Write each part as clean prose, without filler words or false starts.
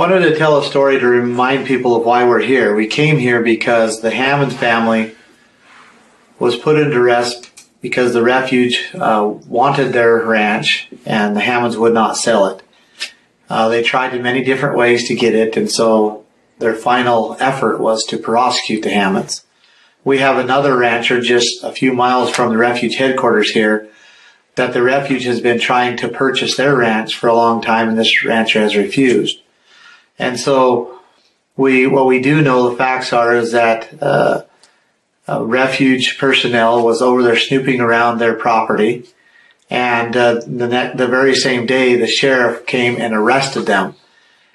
Wanted to tell a story to remind people of why we're here. We came here because the Hammond family was put into duress because the refuge wanted their ranch and the Hammonds would not sell it. They tried in many different ways to get it, and so their final effort was to prosecute the Hammonds. We have another rancher just a few miles from the refuge headquarters here that the refuge has been trying to purchase their ranch for a long time, and this rancher has refused. And so what we do know, the facts are, is that refuge personnel was over there snooping around their property, and the very same day the sheriff came and arrested them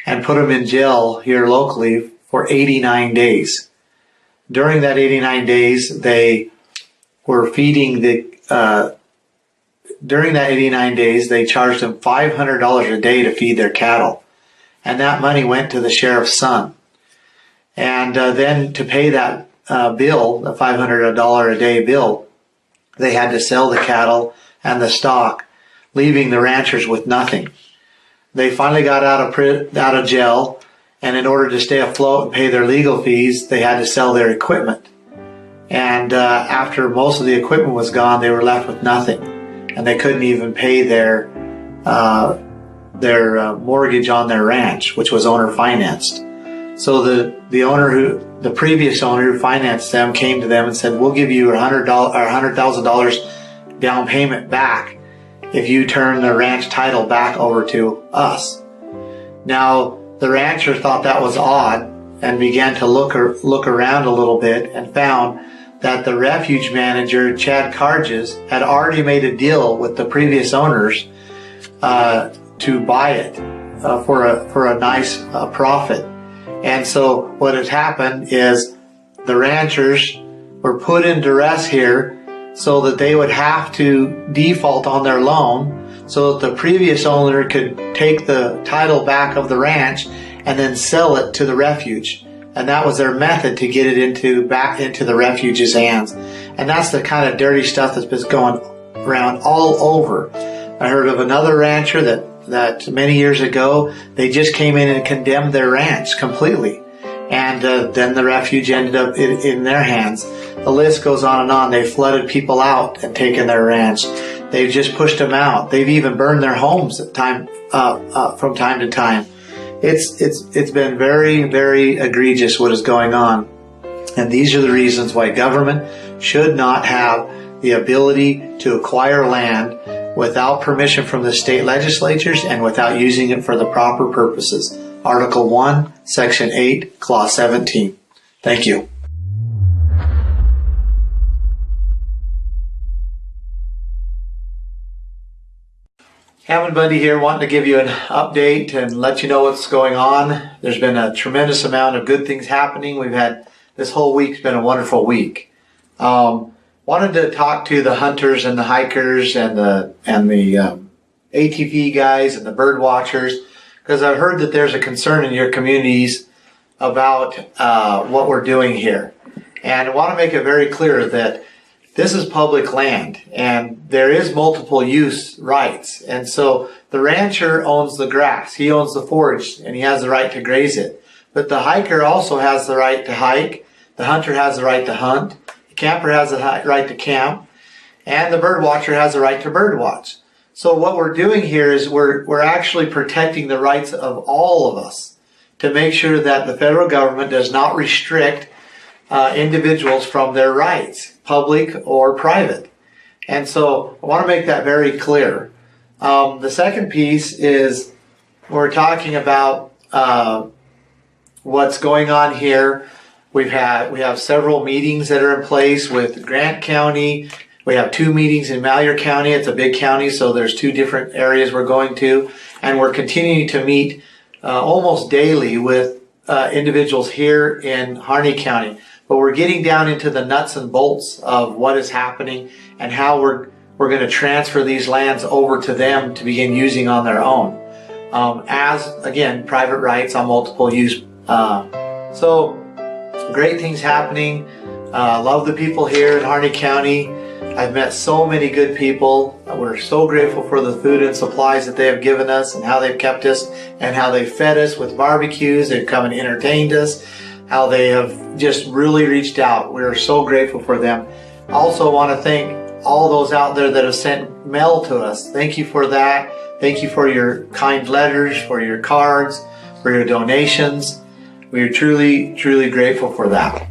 and put them in jail here locally for 89 days. During that 89 days, they were feeding during that 89 days, they charged them $500 a day to feed their cattle. And that money went to the sheriff's son. And then to pay that bill, the $500 a day bill, they had to sell the cattle and the stock, leaving the ranchers with nothing. They finally got out of jail, and in order to stay afloat and pay their legal fees, they had to sell their equipment. And after most of the equipment was gone, they were left with nothing, and they couldn't even pay their mortgage on their ranch, which was owner financed. So the previous owner who financed them came to them and said, "We'll give you $100,000 down payment back if you turn the ranch title back over to us." Now, the rancher thought that was odd and began to look around a little bit and found that the refuge manager, Chad Carges, had already made a deal with the previous owners to buy it for a nice profit. And so what had happened is the ranchers were put in duress here so that they would have to default on their loan so that the previous owner could take the title back of the ranch and then sell it to the refuge. And that was their method to get it back into the refuge's hands. And that's the kind of dirty stuff that's been going around all over. I heard of another rancher that many years ago, they just came in and condemned their ranch completely. And then the refuge ended up in their hands. The list goes on and on. They flooded people out and taken their ranch. They've just pushed them out. They've even burned their homes from time to time. It's been very, very egregious what is going on. And these are the reasons why government should not have the ability to acquire land without permission from the state legislatures and without using it for the proper purposes. Article 1, Section 8, Clause 17. Thank you. Ammon Bundy here, wanting to give you an update and let you know what's going on. There's been a tremendous amount of good things happening. This whole week's been a wonderful week. Wanted to talk to the hunters and the hikers and the ATV guys and the bird watchers, because I've heard that there's a concern in your communities about what we're doing here. And I want to make it very clear that this is public land and there is multiple use rights. And so the rancher owns the grass, he owns the forage, and he has the right to graze it. But the hiker also has the right to hike, the hunter has the right to hunt, the camper has the right to camp, and the bird watcher has the right to bird watch. So what we're doing here is we're actually protecting the rights of all of us to make sure that the federal government does not restrict individuals from their rights, public or private. And so I want to make that very clear. The second piece is we're talking about what's going on here. We have several meetings that are in place with Grant County. We have 2 meetings in Malheur County. It's a big county, so there's 2 different areas we're going to. And we're continuing to meet almost daily with individuals here in Harney County. But we're getting down into the nuts and bolts of what is happening and how we're going to transfer these lands over to them to begin using on their own. As, again, private rights on multiple use. So, great things happening. Love the people here in Harney County. I've met so many good people. We're so grateful for the food and supplies that they have given us and how they've kept us and how they fed us with barbecues. They've come and entertained us, how they have just really reached out. We're so grateful for them. I also want to thank all those out there that have sent mail to us. Thank you for that. Thank you for your kind letters, for your cards, for your donations. We are truly, truly grateful for that.